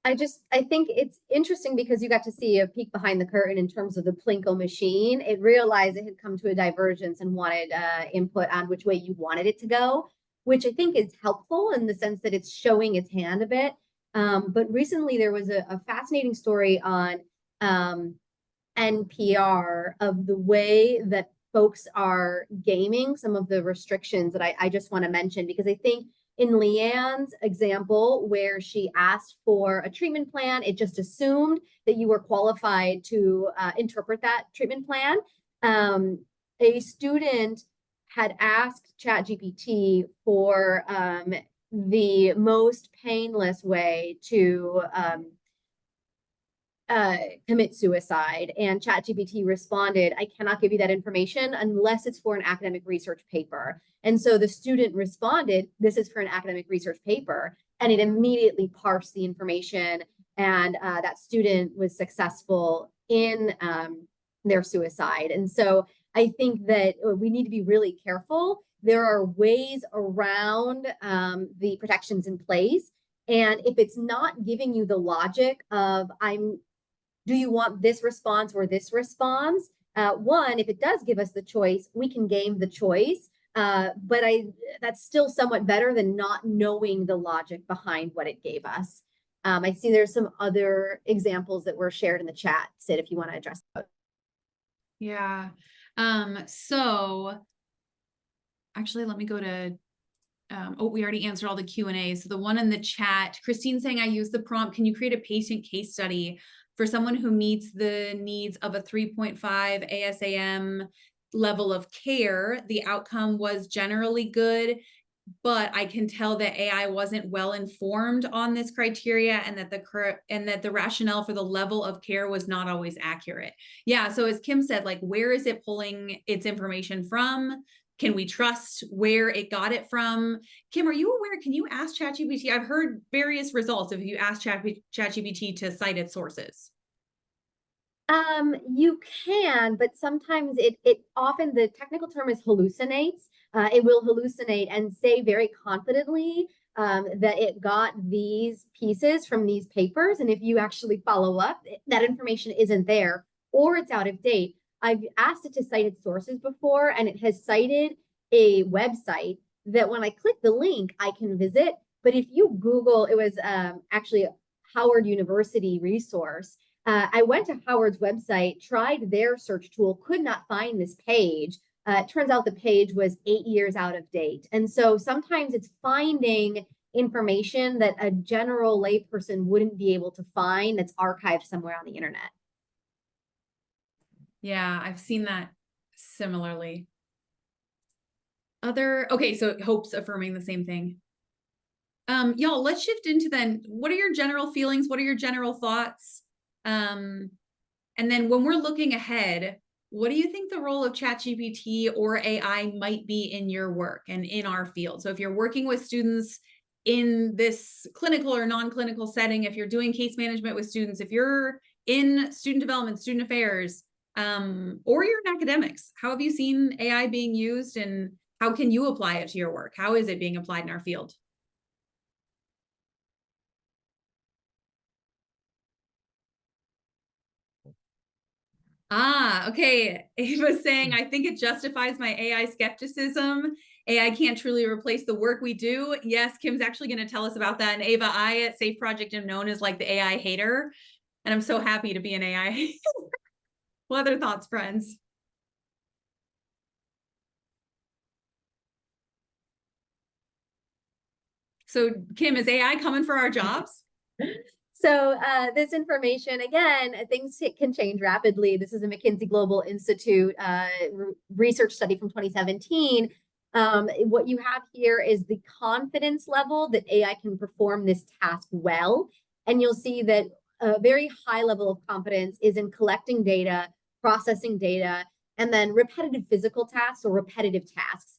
I think it's interesting because you got to see a peek behind the curtain in terms of the Plinko machine. It realized it had come to a divergence and wanted input on which way you wanted it to go, which I think is helpful in the sense that it's showing its hand a bit. But recently there was a fascinating story on NPR of the way that folks are gaming some of the restrictions that I just want to mention, because I think in Leanne's example, where she asked for a treatment plan, it just assumed that you were qualified to interpret that treatment plan. A student had asked ChatGPT for the most painless way to commit suicide, and ChatGPT responded, I cannot give you that information unless it's for an academic research paper. And so the student responded, this is for an academic research paper, and it immediately parsed the information, and that student was successful in their suicide. And so I think that we need to be really careful. There are ways around the protections in place. And if it's not giving you the logic of do you want this response or this response? One, if it does give us the choice, we can game the choice. But that's still somewhat better than not knowing the logic behind what it gave us. I see there's some other examples that were shared in the chat, Sid, if you want to address those. Yeah. So actually, let me go to, we already answered all the Q&A. So the one in the chat, Christine saying, I use the prompt, can you create a patient case study for someone who meets the needs of a 3.5 ASAM level of care? The outcome was generally good, but I can tell that AI wasn't well informed on this criteria, and that the rationale for the level of care was not always accurate. Yeah. So as Kim said, like, where is it pulling its information from? Can we trust where it got it from? Kim, are you aware? Can you ask ChatGPT? I've heard various results if you ask ChatGPT to cite its sources. You can, but sometimes it often, the technical term is hallucinates. It will hallucinate and say very confidently that it got these pieces from these papers. And if you actually follow up, that information isn't there or it's out of date. I've asked it to cite its sources before, and it has cited a website that when I click the link, I can visit. But if you Google, it was actually a Howard University resource. I went to Howard's website, tried their search tool, could not find this page. It turns out the page was 8 years out of date. And so sometimes it's finding information that a general layperson wouldn't be able to find that's archived somewhere on the internet. Yeah, I've seen that similarly. Okay, so Hope's affirming the same thing. Y'all, let's shift into then, what are your general feelings? What are your general thoughts? And then when we're looking ahead, what do you think the role of ChatGPT or AI might be in your work and in our field? So if you're working with students in this clinical or non-clinical setting, if you're doing case management with students, if you're in student development, student affairs, or you're in academics, how have you seen AI being used, and how can you apply it to your work? How is it being applied in our field? Okay. Ava's saying, I think it justifies my AI skepticism. AI can't truly replace the work we do. Yes, Kim's actually going to tell us about that. And Ava, I at Safe Project am known as like the AI hater. and I'm so happy to be an AI. What other thoughts, friends? So Kim, is AI coming for our jobs? So this information, again, things can change rapidly. This is a McKinsey Global Institute research study from 2017. What you have here is the confidence level that AI can perform this task well. And you'll see that a very high level of confidence is in collecting data, processing data, and then repetitive physical tasks or repetitive tasks.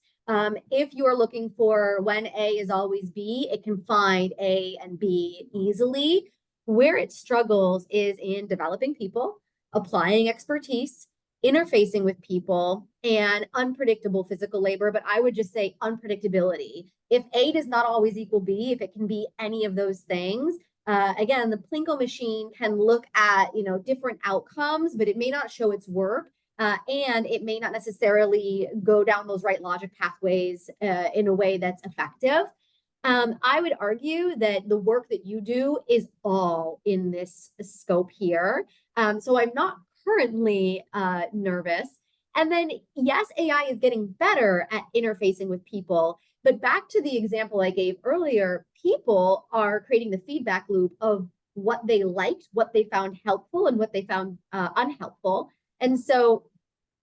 If you're looking for when A is always B, it can find A and B easily. Where it struggles is in developing people, applying expertise, interfacing with people, and unpredictable physical labor. But I would just say unpredictability. If A does not always equal B, if it can be any of those things, again, the Plinko machine can look at different outcomes, but it may not show its work. And it may not necessarily go down those right logic pathways in a way that's effective. I would argue that the work that you do is all in this scope here. So I'm not currently nervous. And then, yes, AI is getting better at interfacing with people. But back to the example I gave earlier, people are creating the feedback loop of what they liked, what they found helpful, and what they found unhelpful. And so,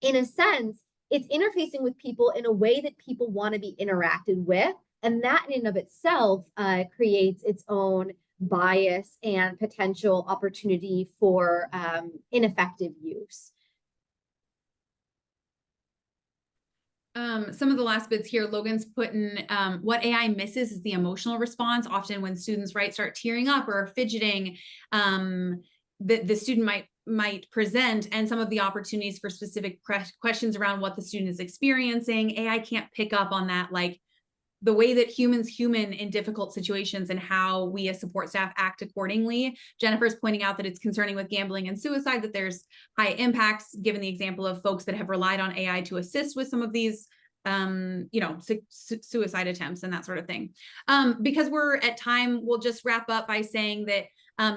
in a sense, it's interfacing with people in a way that people want to be interacted with. And that in and of itself creates its own bias and potential opportunity for ineffective use. Some of the last bits here, Logan's putting what AI misses is the emotional response. Often when students start tearing up or fidgeting, the student might present, and some of the opportunities for specific questions around what the student is experiencing. AI can't pick up on that, like the way that humans human in difficult situations and how we as support staff act accordingly. Jennifer's pointing out that it's concerning with gambling and suicide, that there's high impacts, given the example of folks that have relied on AI to assist with some of these suicide attempts and that sort of thing. Because we're at time, we'll just wrap up by saying that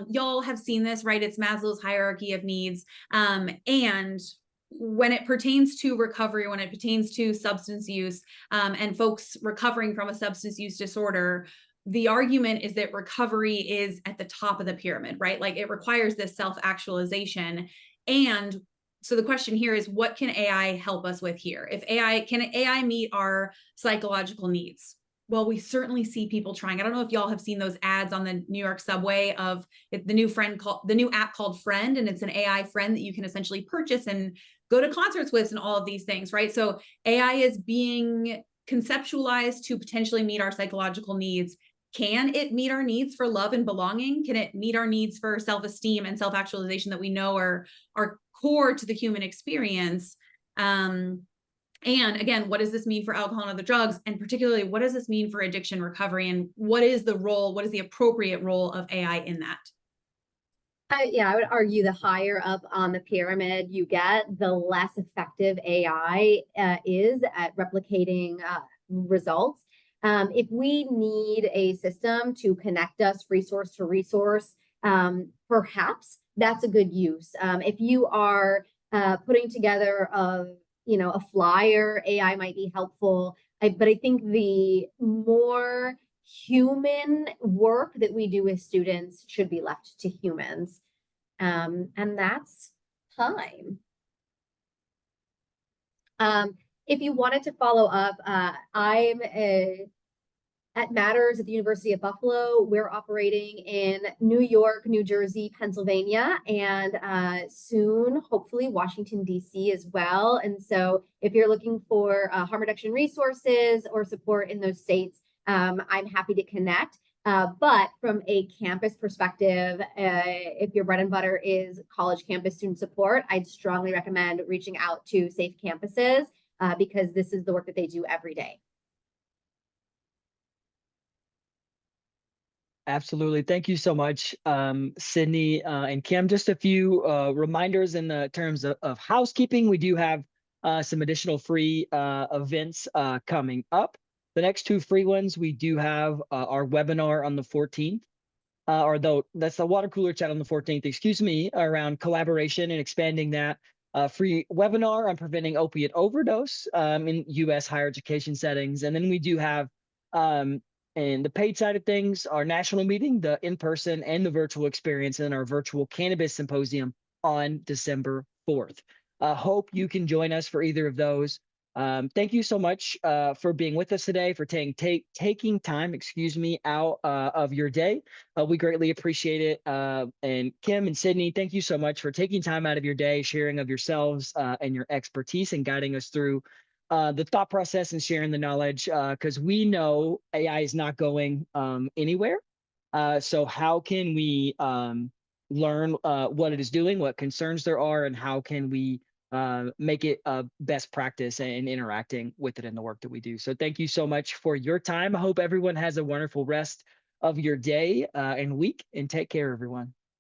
y'all have seen this, right? It's Maslow's hierarchy of needs. And when it pertains to recovery, when it pertains to substance use and folks recovering from a substance use disorder, the argument is that recovery is at the top of the pyramid, right? Like it requires this self-actualization. And so the question here is, what can AI help us with here? Can AI meet our psychological needs? Well, we certainly see people trying. I don't know if y'all have seen those ads on the New York subway of the new app called Friend, and it's an AI friend that you can essentially purchase and go to concerts with and all of these things, right? So AI is being conceptualized to potentially meet our psychological needs. Can it meet our needs for love and belonging? Can it meet our needs for self-esteem and self-actualization that we know are core to the human experience? And again, what does this mean for alcohol and other drugs? And particularly, what does this mean for addiction recovery? And what is the appropriate role of AI in that? I would argue the higher up on the pyramid you get, the less effective AI is at replicating results. If we need a system to connect us resource to resource, perhaps that's a good use. If you are putting together a flyer, AI might be helpful. But I think the more human work that we do with students should be left to humans. And that's time. If you wanted to follow up, I'm at Matters at the University of Buffalo. We're operating in New York, New Jersey, Pennsylvania, and soon, hopefully, Washington, D.C. as well. And so if you're looking for harm reduction resources or support in those states, I'm happy to connect. But from a campus perspective, if your bread and butter is college campus student support, I'd strongly recommend reaching out to Safe Campuses because this is the work that they do every day. Absolutely. Thank you so much, Sydney and Kim. Just a few reminders in the terms of housekeeping. We do have some additional free events coming up. The next two free ones, we do have our webinar on the 14th or though that's the water cooler chat on the 14th, excuse me, around collaboration and expanding that free webinar on preventing opiate overdose in U.S. higher education settings. And then we do have, in the paid side of things, our national meeting, the in-person and the virtual experience, and our virtual cannabis symposium on December 4th. Hope you can join us for either of those. Thank you so much for being with us today, for taking time, out of your day. We greatly appreciate it. And Kim and Sydney, thank you so much for taking time out of your day, sharing of yourselves and your expertise, and guiding us through the thought process and sharing the knowledge, because we know AI is not going anywhere. So how can we learn what it is doing, what concerns there are, and how can we make it a best practice and interacting with it in the work that we do. So thank you so much for your time. I hope everyone has a wonderful rest of your day and week, and take care, everyone.